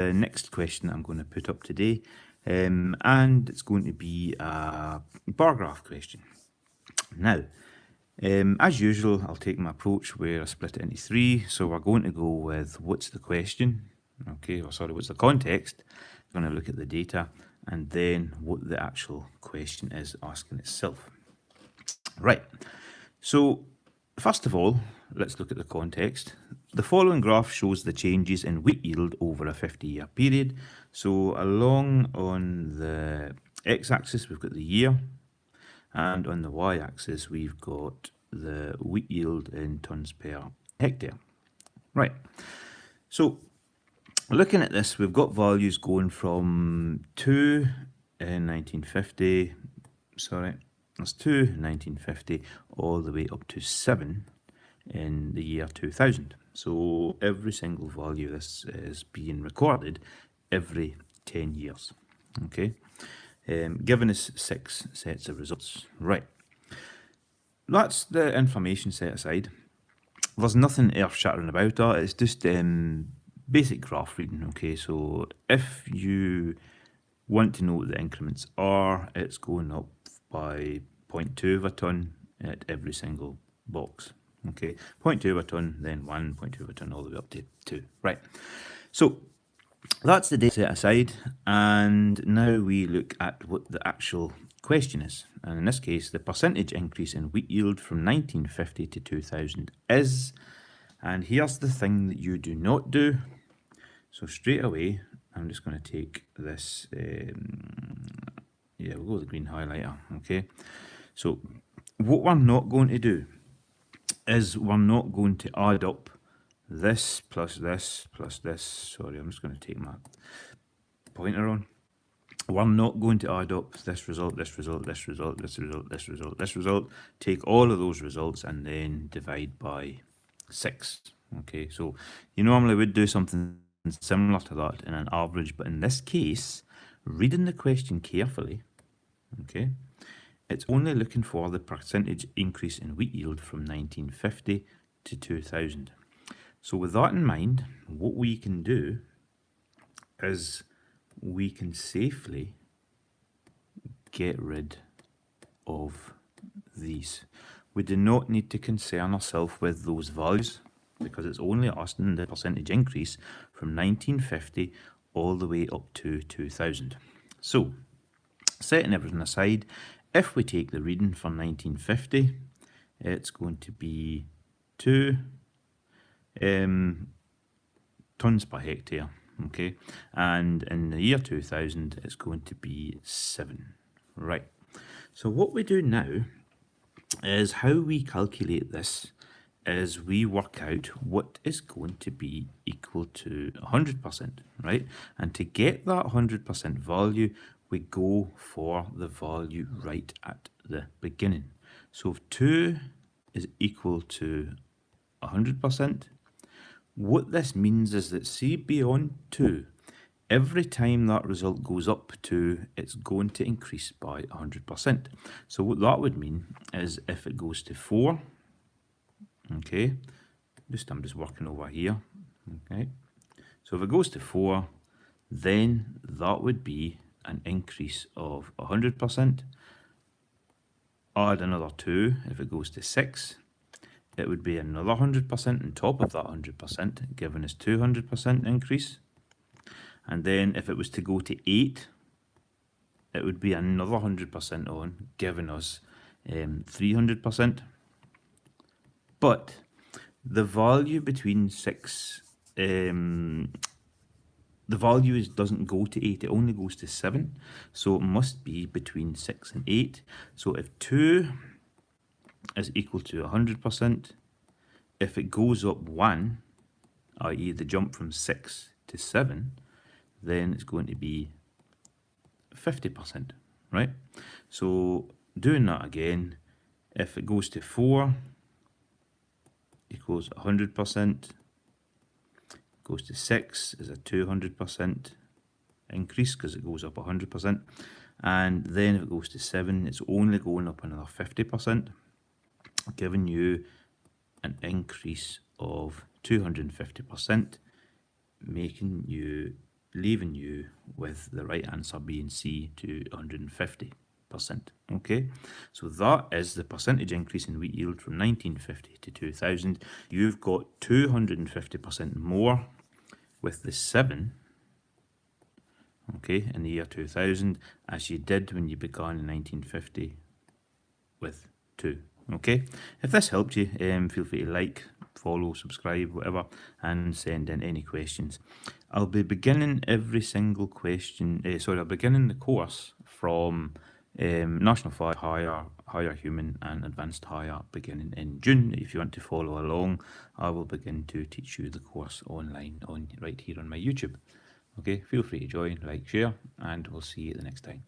the next question I'm going to put up today, and it's going to be a bar graph question. Now, as usual, I'll take my approach where I split it into three. So we're going to go with what's the question, okay, or sorry, what's the context. We're going to look at the data, and then what the actual question is asking itself. Right, so first of all, let's look at the context. The following graph shows the changes in wheat yield over a 50-year period. So along on the x-axis, we've got the year, and on the y-axis, we've got the wheat yield in tonnes per hectare. Right, so looking at this, we've got values going from 2 in 1950, that's 2 in 1950, all the way up to 7 in the year 2000. So every single value of this is being recorded every 10 years, okay? Giving us 6 sets of results. Right, that's the information set aside. There's nothing earth-shattering about that, it's just basic graph reading, okay? So if you want to know what the increments are, it's going up by 0.2 of a tonne at every single box. Okay, 0.2 of a tonne, then 1, 0.2 of a tonne, all the way up to 2. Right, so that's the data set aside, and now we look at what the actual question is. And in this case, the percentage increase in wheat yield from 1950 to 2000 is, and here's the thing that you do not do. So straight away, I'm just going to take this, yeah, we'll go with the green highlighter, okay? So what we're not going to do is we're not going to add up this plus this plus this. Sorry, I'm just going to take my pointer on. We're not going to add up this result, this result, this result, this result, this result, this result. Take all of those results and then divide by 6. Okay, so you normally would do something similar to that in an average, but in this case, reading the question carefully, okay, it's only looking for the percentage increase in wheat yield from 1950 to 2000. So with that in mind, what we can do is we can safely get rid of these. We do not need to concern ourselves with those values because it's only asking the percentage increase from 1950 all the way up to 2000. So setting everything aside, if we take the reading for 1950, it's going to be 2 tonnes per hectare, okay? And in the year 2000, it's going to be 7, right? So what we do now is how we calculate this is we work out what is going to be equal to 100%, right? And to get that 100% value, we go for the value right at the beginning. So if 2 is equal to 100%, what this means is that see beyond 2, every time that result goes up 2, it's going to increase by 100%. So what that would mean is if it goes to 4, okay, I'm just working over here, okay. So if it goes to 4, then that would be an increase of 100%. Add another 2 if it goes to 6. It would be another 100% on top of that 100%, giving us 200% increase. And then if it was to go to 8, it would be another 100% on, giving us 300%. But the value between 6, the value doesn't go to 8, it only goes to 7. So it must be between 6 and 8. So if 2 is equal to 100%, if it goes up 1, i.e. the jump from 6 to 7, then it's going to be 50%, right? So doing that again, if it goes to 4, equals 100%, goes to 6 is a 200% increase because it goes up 100%, and then if it goes to 7, it's only going up another 50%, giving you an increase of 250%, making you leaving you with the right answer being C, to 150%. Okay, so that is the percentage increase in wheat yield from 1950 to 2000. You've got 250% more with the 7, okay, in the year 2000 as you did when you began in 1950 with 2. Okay, if this helped you, feel free to like, follow, subscribe, whatever, and send in any questions. I'll be beginning every single question, I'll begin the course from National Fire, Higher Human and Advanced Higher beginning in June. If you want to follow along, I will begin to teach you the course online right here on my YouTube. Okay, feel free to join, like, share, and we'll see you the next time.